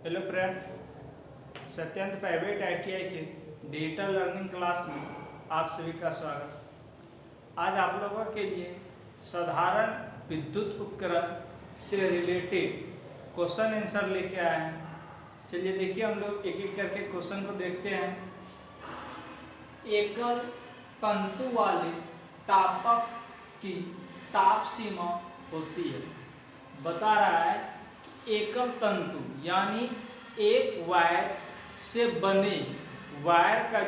Hello friend, सत्यंत private ITI के digital learning class में आप सभी का स्वागत। आज आप लोगों के लिए साधारण विद्युत उपकरण से रिलेटेड क्वेश्चन आंसर लेके आए हैं। चलिए देखिए, हम लोग एक एक करके क्वेश्चन को देखते हैं। एकल तंतु वाले तापक की ताप सीमा होती है। बता रहा है एकल तंतु यानी एक वायर से बने वायर का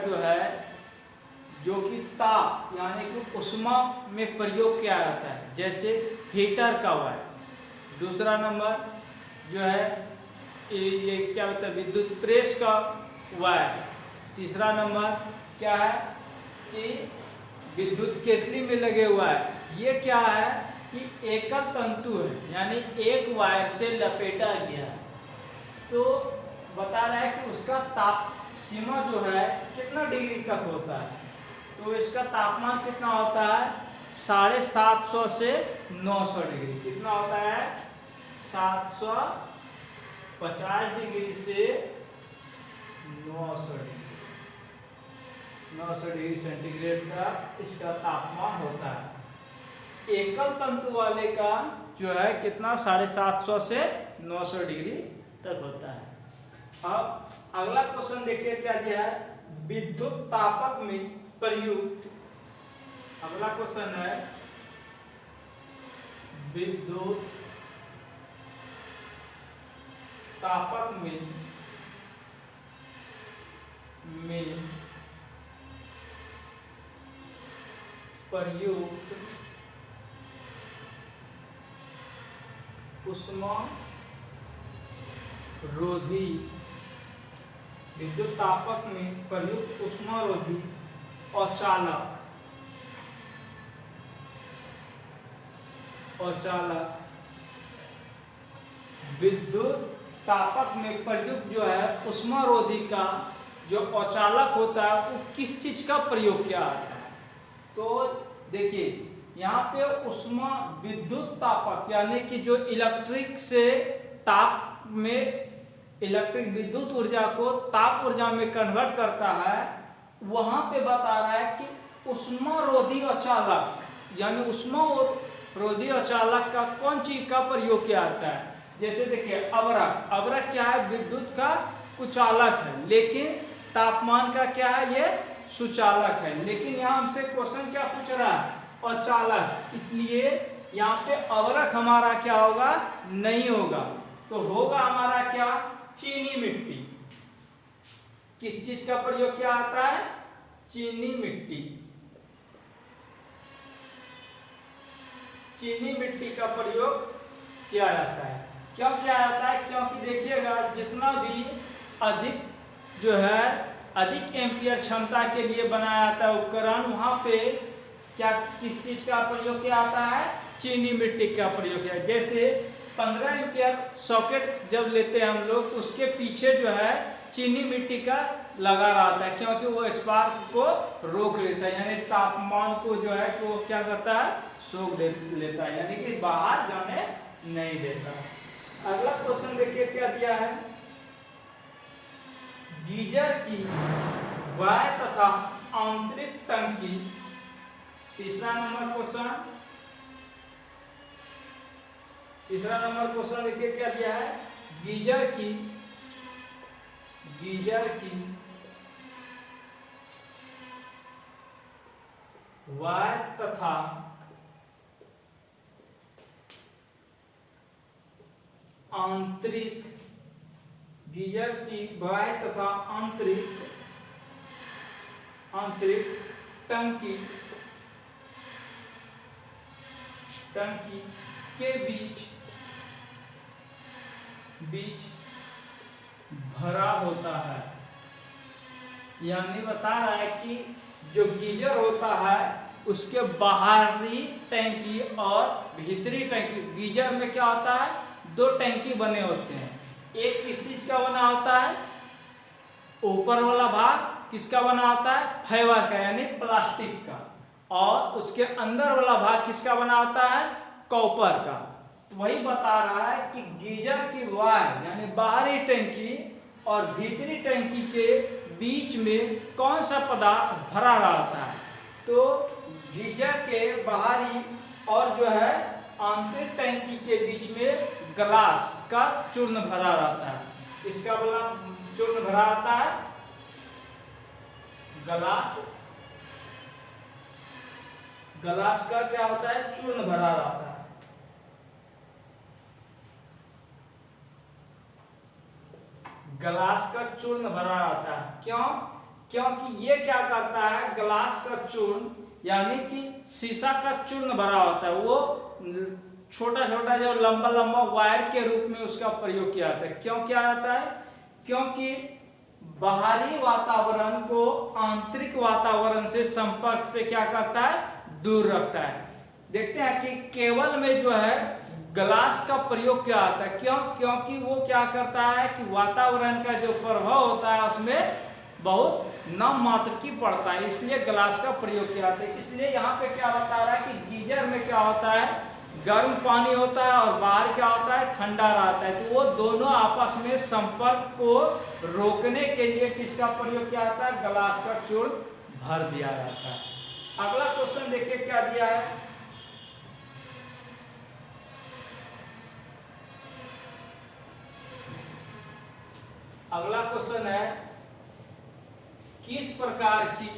जो कि ताप यानी कि ऊष्मा में प्रयोग किया जाता है, जैसे हीटर का वायर। दूसरा नंबर जो है ये क्या होता है, विद्युत प्रेस का वायर। तीसरा नंबर क्या है कि विद्युत केतली में लगे हुआ है। ये क्या है कि एकल तंतु है यानी एक वायर से लपेटा गया है। तो बता रहा है कि उसका ताप सीमा जो है कितना डिग्री तक होता है। तो इसका तापमान कितना होता है, 750 से 900 डिग्री। कितना होता है, 750 डिग्री से 900 डिग्री 900 डिग्री सेंटीग्रेड का इसका तापमान होता है। एकल तंतु वाले का जो है कितना, 750 से 900 डिग्री तक होता है। अब अगला क्वेश्चन देखिए क्या दिया है, विद्युत तापक में प्रयुक्त। अगला क्वेश्चन है विद्युत तापक में प्रयुक्त ऊष्मा रोधी। विद्युत तापक में प्रयुक्त ऊष्मा रोधी औचालक विद्युत तापक में प्रयुक्त जो है ऊष्मा रोधी का जो औचालक होता है वो किस चीज का प्रयोग किया जाता है। तो देखिए यहाँ पे ऊष्मा विद्युत तापक यानी कि जो इलेक्ट्रिक से ताप में इलेक्ट्रिक विद्युत ऊर्जा को ताप ऊर्जा में कन्वर्ट करता है। वहां पे बता रहा है कि ऊष्मा रोधी औचालक यानी ऊष्मा रोधी औचालक का कौन चीज का प्रयोग किया जाता है। जैसे देखिए अवरक क्या है, विद्युत का कुचालक है, लेकिन तापमान का क्या है, ये सुचालक है। लेकिन यहाँ हमसे क्वेश्चन क्या पूछ रहा है, औचालक, इसलिए यहाँ पे अवरक हमारा क्या होगा, नहीं होगा। तो होगा हमारा क्या, चीनी मिट्टी। किस चीज का प्रयोग किया जाता है, चीनी मिट्टी। चीनी मिट्टी का प्रयोग किया जाता है। क्यों किया जाता है, क्योंकि देखिएगा जितना भी अधिक जो है अधिक एम्पियर क्षमता के लिए बनाया जाता है उपकरण, वहां पे क्या किस चीज का प्रयोग किया जाता है, चीनी मिट्टी का प्रयोग किया। जैसे 15 एम्पियर सॉकेट जब लेते हैं हम लोग, उसके पीछे जो है चीनी मिट्टी का लगा रहता है, क्योंकि वो स्पार्क को रोक लेता है, यानी तापमान को जो है कि वो क्या करता है, सोख लेता है, यानी कि बाहर जाने नहीं देता। अगला क्वेश्चन देखिए क्या दिया है, गीजर की बाह्य तथा आंतरिक टंकी। तीसरा नंबर क्वेश्चन देखिए क्या दिया है, गीजर की बाह्य तथा आंतरिक, गीजर की बाह्य तथा आंतरिक टंकी के बीच भरा होता है। यानी बता रहा है कि जो गीजर होता है उसके बाहरी टंकी और भीतरी टंकी। गीजर में क्या होता है, 2 टंकी बने होते हैं। एक किस चीज का बना होता है, ऊपर वाला भाग किसका बना होता है, फाइबर का यानी प्लास्टिक का, और उसके अंदर वाला भाग किसका बना होता है, कॉपर का। वही बता रहा है कि गीजर की वायर यानी बाहरी टंकी और भीतरी टंकी के बीच में कौन सा पदार्थ भरा रहता है। तो गीजर के बाहरी और जो है आंतरिक टंकी के बीच में ग्लास का चूर्ण भरा रहता है। इसका बोला चूर्ण भरा रहता है, ग्लास का क्या होता है, चूर्ण भरा रहता है। ग्लास का चूर्ण भरा रहता है। क्यों? क्योंकि ये क्या करता है, ग्लास का चूर्ण यानी कि शीशा का चूर्ण भरा होता है, वो छोटा छोटा जो लंबा लंबा वायर के रूप में उसका प्रयोग किया जाता है। क्यों किया जाता है? क्योंकि बाहरी वातावरण को आंतरिक वातावरण से संपर्क से क्या करता है, दूर रखता है। देखते हैं कि केबल में जो है ग्लास का प्रयोग किया जाता है। क्यों? क्योंकि वो क्या करता है कि वातावरण का जो प्रभाव होता है उसमें बहुत नाम मात्र की पड़ता है, इसलिए ग्लास का प्रयोग किया जाता है। इसलिए यहाँ पे क्या बता रहा है कि गीजर में क्या होता है, गर्म पानी होता है और बाहर क्या होता है, ठंडा रहता है। तो वो दोनों आपस में संपर्क को रोकने के लिए किसका प्रयोग किया जाता है, ग्लास का चूर्ण भर दिया जाता है। अगला क्वेश्चन देखिए क्या दिया है। अगला क्वेश्चन है, किस प्रकार की,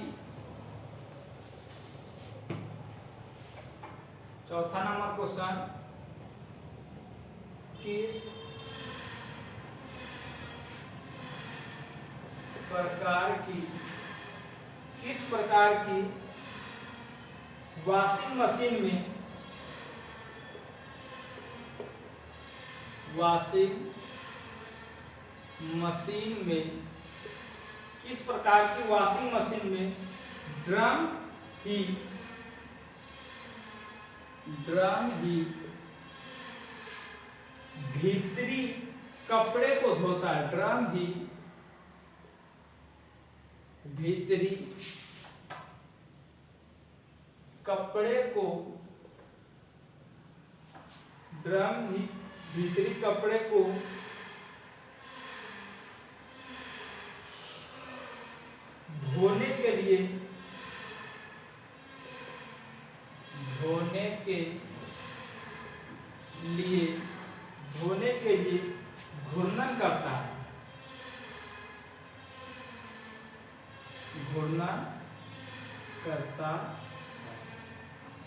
चौथा नंबर क्वेश्चन, किस प्रकार की वॉशिंग मशीन में किस प्रकार की वॉशिंग मशीन में ड्रम ही भीतरी कपड़े को धोता है। ड्रम ही भीतरी कपड़े को धोने के लिए घूर्णन करता है।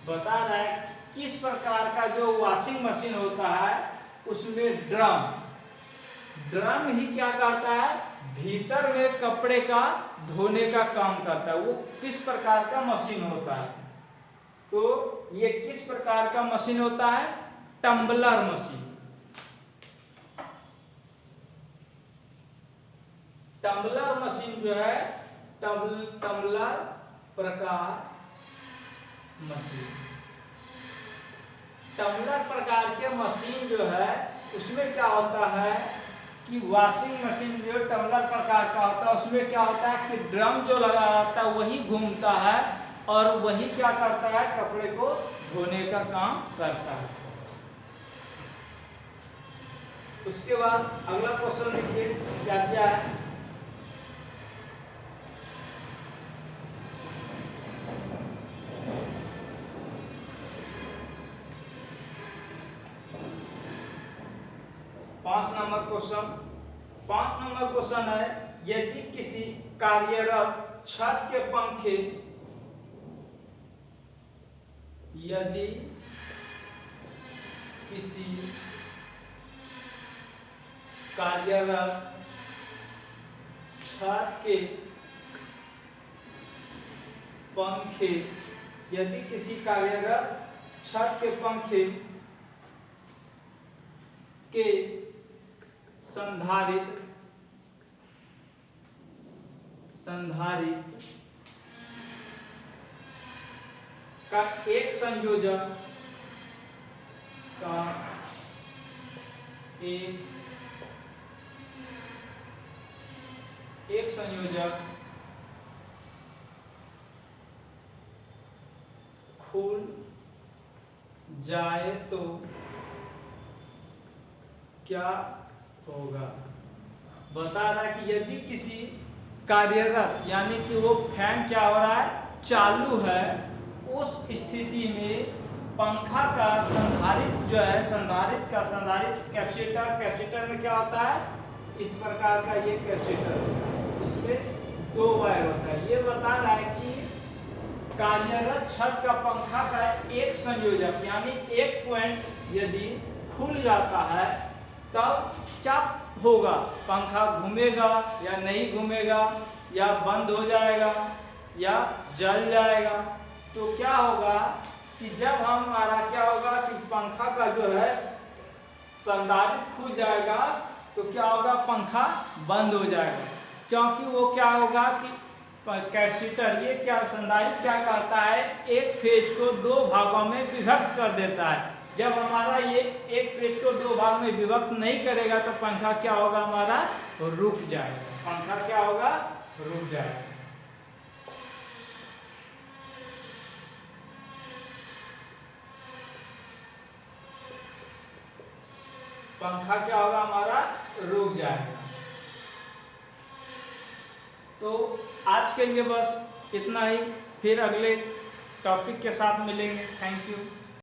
बता रहा है किस प्रकार का जो वॉशिंग मशीन होता है उसमें ड्रम ही क्या करता है, भीतर में कपड़े का धोने का काम करता है। वो किस प्रकार का मशीन होता है, तो ये किस प्रकार का मशीन होता है, टम्बलर मशीन। टम्बलर मशीन जो है टम्बलर प्रकार के मशीन जो है उसमें क्या होता है कि वॉशिंग मशीन जो टम्बलर प्रकार का होता है उसमें क्या होता है कि ड्रम जो लगा रहता है वही घूमता है और वही क्या करता है, कपड़े को धोने का काम करता है। उसके बाद अगला क्वेश्चन देखिए क्या क्या है। पांच नंबर क्वेश्चन है, यदि किसी कार्यरत छत के पंखे यदि किसी कार्यरत छत के पंखे के संधारित्र का एक संयोजक खुल जाए तो क्या होगा। बता रहा है कि यदि किसी कार्यरत यानी कि वो फैन क्या हो रहा है, चालू है, उस स्थिति में पंखा का संधारित्र जो है, संधारित्र कैपेसिटर में क्या होता है, इस प्रकार का ये कैपेसिटर, इसमें 2 वायर होता है। ये बता रहा है कि कार्यरत छत का पंखा का एक संयोजक यानी एक पॉइंट यदि खुल जाता है तब क्या होगा, पंखा घूमेगा या नहीं घूमेगा, या बंद हो जाएगा या जल जाएगा। तो क्या होगा कि जब हमारा क्या होगा कि पंखा का जो है संधारित्र खुल जाएगा तो क्या होगा, पंखा बंद हो जाएगा, क्योंकि वो क्या होगा कि कैपेसिटर ये क्या संधारित्र क्या करता है, एक फेज को 2 भागों में विभक्त कर देता है। जब हमारा ये एक फेज को 2 भाग में विभक्त नहीं करेगा तो पंखा क्या होगा, हमारा रुक जाएगा, पंखा क्या होगा, रुक जाएगा। पंखा क्या होगा, हमारा रुक जाएगा। तो आज के लिए बस इतना ही, फिर अगले टॉपिक के साथ मिलेंगे। Thank you.